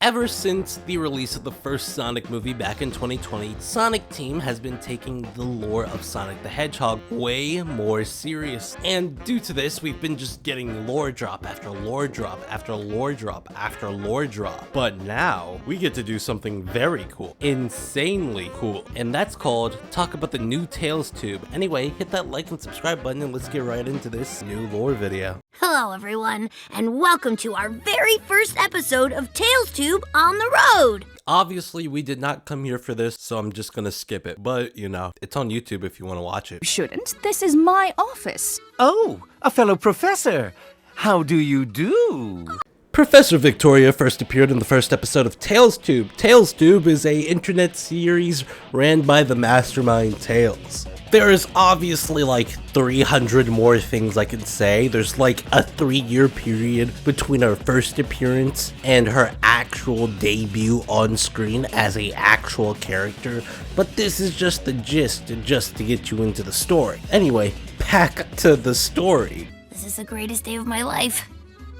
Ever since the release of the first Sonic movie back in 2020, Sonic Team has been taking the lore of Sonic the Hedgehog way more serious. And due to this, we've been just getting lore drop after lore drop after lore drop after lore drop. But now, we get to do something very cool, insanely cool, and that's called talk about the new Tales Tube. Anyway, hit that like and subscribe button and let's get right into this new lore video. Hello everyone, and welcome to our very first episode of Tales Tube on the Road! Obviously, we did not come here for this, so I'm just gonna skip it. But, you know, it's on YouTube if you want to watch it. Shouldn't. This is my office. Oh, a fellow professor. How do you do? Professor Victoria first appeared in the first episode of Tales Tube. Tales Tube is a internet series ran by the mastermind Tails. There is obviously like 300 more things I can say. There's like a 3-year period between her first appearance and her actual debut on screen as a actual character, but this is just the gist, just to get you into the story. Anyway, back to the story. This is the greatest day of my life.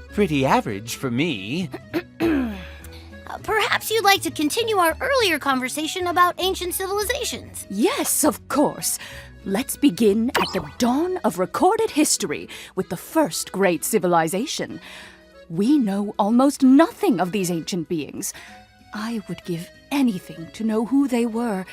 Pretty average for me. Perhaps you'd like to continue our earlier conversation about ancient civilizations. Yes, of course. Let's begin at the dawn of recorded history with the first great civilization. We know almost nothing of these ancient beings. I would give anything to know who they were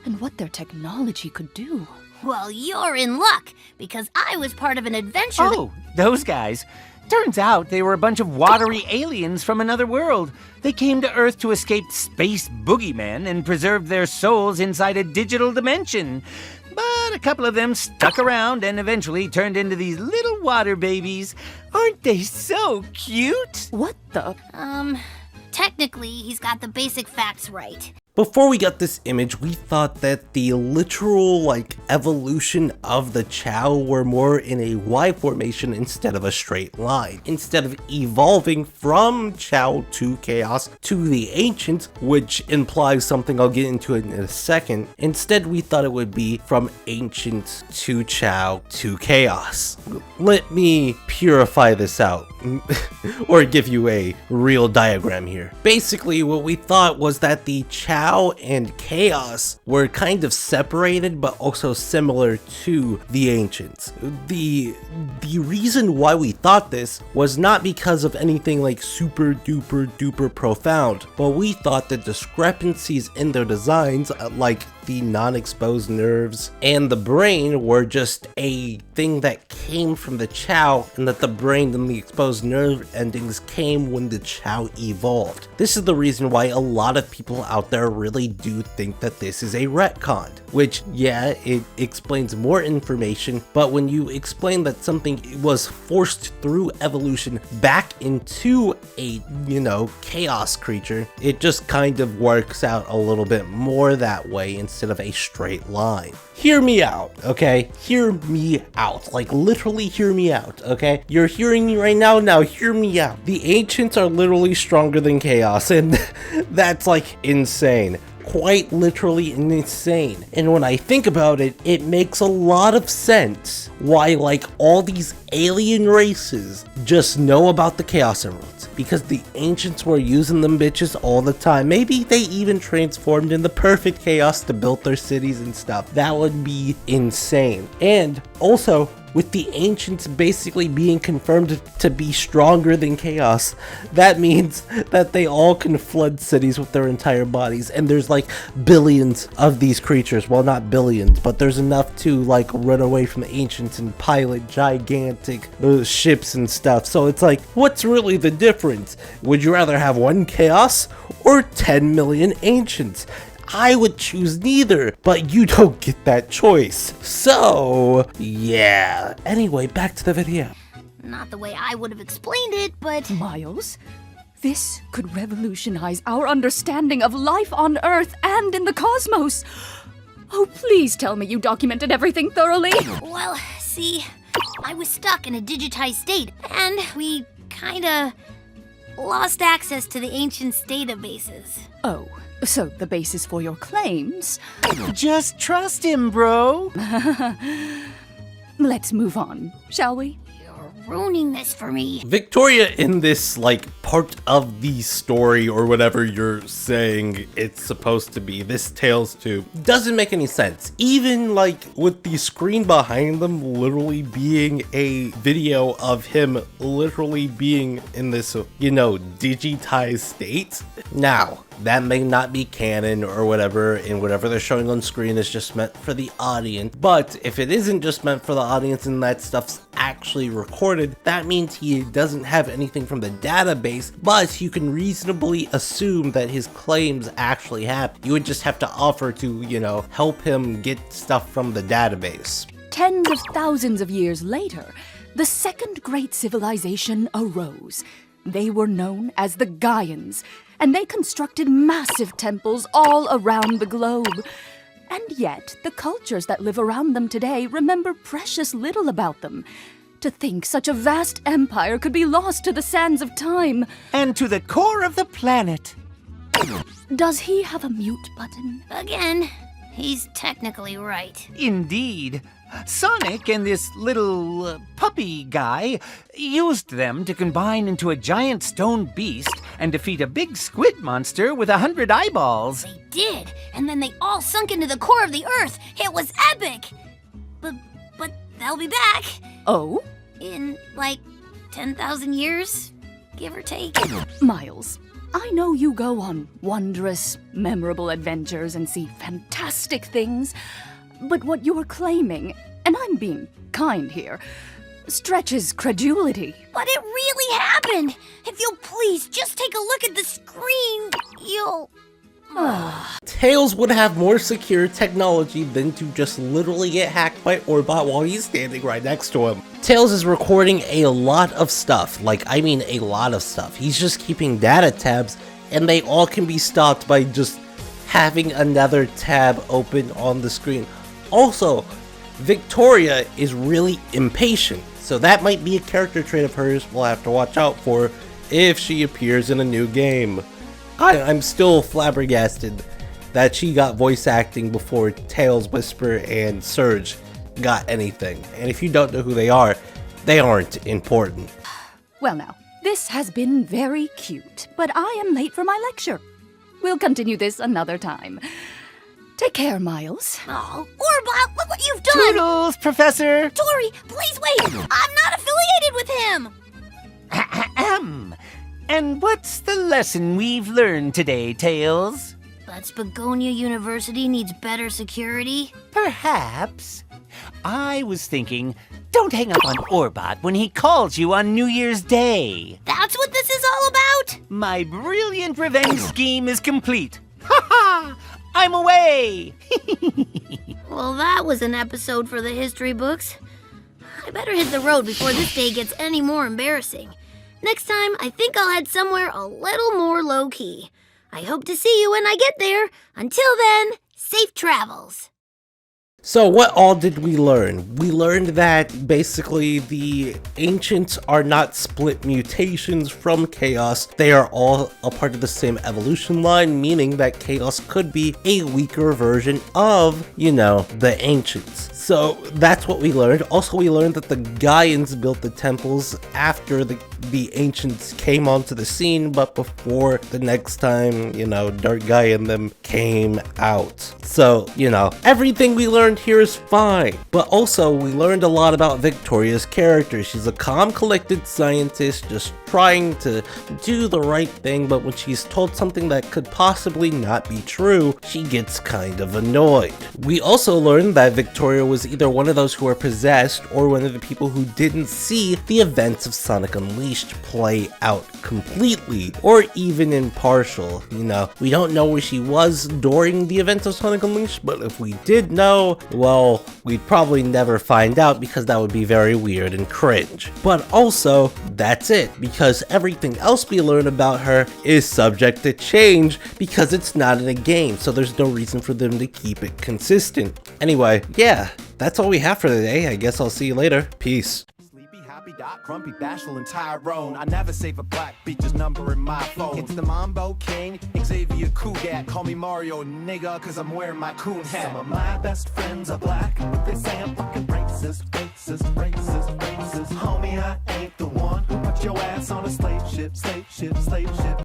and what their technology could do. Well, you're in luck, because I was part of an adventure. Oh, those guys. Turns out they were a bunch of watery aliens from another world. They came to Earth to escape space boogeymen and preserved their souls inside a digital dimension. But a couple of them stuck around and eventually turned into these little water babies. Aren't they so cute? What the? Technically, he's got the basic facts right. Before we got this image, we thought that the literal, evolution of the Chao were more in a Y formation instead of a straight line. Instead of evolving from Chao to Chaos to the Ancients, which implies something I'll get into in a second, instead we thought it would be from Ancients to Chao to Chaos. Let me purify this out, or give you a real diagram here. Basically, what we thought was that the Chao and Chaos were kind of separated but also similar to the Ancients. The reason why we thought this was not because of anything like super duper profound, but we thought the discrepancies in their designs, like the non-exposed nerves and the brain, were just a thing that came from the Chao, and that the brain and the exposed nerve endings came when the Chao evolved. This is the reason why a lot of people out there really do think that this is a retcon, which, yeah, it explains more information, but when you explain that something was forced through evolution back into a, chaos creature, it just kind of works out a little bit more that way instead of a straight line. Hear me out, okay? Hear me out. Like, literally hear me out, okay? You're hearing me right now? Now hear me out. The Ancients are literally stronger than Chaos, and that's, insane. Quite literally insane. And when I think about it, it makes a lot of sense why, all these alien races just know about the Chaos Emeralds, because the Ancients were using them bitches all the time. Maybe they even transformed in the perfect chaos to build their cities and stuff. That would be insane. And also, with the Ancients basically being confirmed to be stronger than Chaos, that means that they all can flood cities with their entire bodies, and there's billions of these creatures. Well, not billions, but there's enough to run away from the Ancients and pilot gigantic ships and stuff. So it's what's really the difference? Would you rather have one Chaos or 10 million Ancients? I would choose neither, but you don't get that choice. So, yeah. Anyway, back to the video. Not the way I would have explained it, but... Miles, this could revolutionize our understanding of life on Earth and in the cosmos. Oh, please tell me you documented everything thoroughly. Well, see, I was stuck in a digitized state, and we kinda lost access to the Ancients' databases. Oh, so the basis for your claims? Just trust him, bro. Let's move on, shall we? You're ruining this for me. Victoria in this, like, part of the story or whatever you're saying it's supposed to be, this Tails 2, doesn't make any sense. Even, like, with the screen behind them literally being a video of him literally being in this, you know, digitized state. Now, that may not be canon or whatever, and whatever they're showing on screen is just meant for the audience. But if it isn't just meant for the audience and that stuff's actually recorded, that means he doesn't have anything from the database, but you can reasonably assume that his claims actually happened. You would just have to offer to, you know, help him get stuff from the database. Tens of thousands of years later, the second great civilization arose. They were known as the Guans, and they constructed massive temples all around the globe. And yet, the cultures that live around them today remember precious little about them. To think such a vast empire could be lost to the sands of time. And to the core of the planet. Does he have a mute button? Again, he's technically right. Indeed. Sonic and this little puppy guy used them to combine into a giant stone beast and defeat a big squid monster with 100 eyeballs. They did, and then they all sunk into the core of the Earth. It was epic. But they'll be back. Oh? In, like, 10,000 years, give or take. Miles, I know you go on wondrous, memorable adventures and see fantastic things, but what you're claiming, and I'm being kind here, stretches credulity. But it really happened. If you'll please just take a look at the screen, you'll... Tails would have more secure technology than to just literally get hacked by Orbot while he's standing right next to him. Tails is recording a lot of stuff, like I mean a lot of stuff. He's just keeping data tabs, and they all can be stopped by just having another tab open on the screen. Also, Victoria is really impatient, so that might be a character trait of hers we'll have to watch out for if she appears in a new game. I'm still flabbergasted that she got voice acting before Tails, Whisper, and Surge got anything. And if you don't know who they aren't important. Well now, this has been very cute, but I am late for my lecture. We'll continue this another time. Take care, Miles. Oh, Orbot, look what you've done! Toodles, Professor! Tori, please wait! I'm not affiliated with him! Ahem. And what's the lesson we've learned today, Tails? That Spagonia University needs better security? Perhaps. I was thinking, don't hang up on Orbot when he calls you on New Year's Day. That's what this is all about? My brilliant revenge scheme is complete. Ha ha! I'm away! Well, that was an episode for the history books. I better hit the road before this day gets any more embarrassing. Next time, I think I'll head somewhere a little more low-key. I hope to see you when I get there. Until then, safe travels. So what all did we learn? We learned that basically the Ancients are not split mutations from Chaos. They are all a part of the same evolution line, meaning that Chaos could be a weaker version of, you know, the Ancients. So that's what we learned. Also, we learned that the Guans built the temples after the Ancients came onto the scene, but before the next time, you know, Dark Guy and them came out. So, you know, everything we learned here is fine. But also, we learned a lot about Victoria's character. She's a calm, collected scientist just trying to do the right thing, but when she's told something that could possibly not be true, she gets kind of annoyed. We also learned that Victoria was either one of those who were possessed or one of the people who didn't see the events of Sonic Unleashed play out completely, or even in partial. You know, we don't know where she was during the events of Sonic Unleashed, but if we did know, well, we'd probably never find out because that would be very weird and cringe. But also, that's it, because everything else we learn about her is subject to change because it's not in a game, so there's no reason for them to keep it consistent. Anyway, yeah, that's all we have for today. I guess I'll see you later. Peace. Doc, Grumpy, Bashful, and Tyrone. I never save a black bitch's number in my phone. It's the Mambo King, Xavier Cougat. Call me Mario, nigga, cause I'm wearing my coon hat. Some of my best friends are black, but they say I'm fucking racist, racist, racist, racist. Jesus, homie, I ain't the one who put your ass on a slave ship, slave ship, slave ship.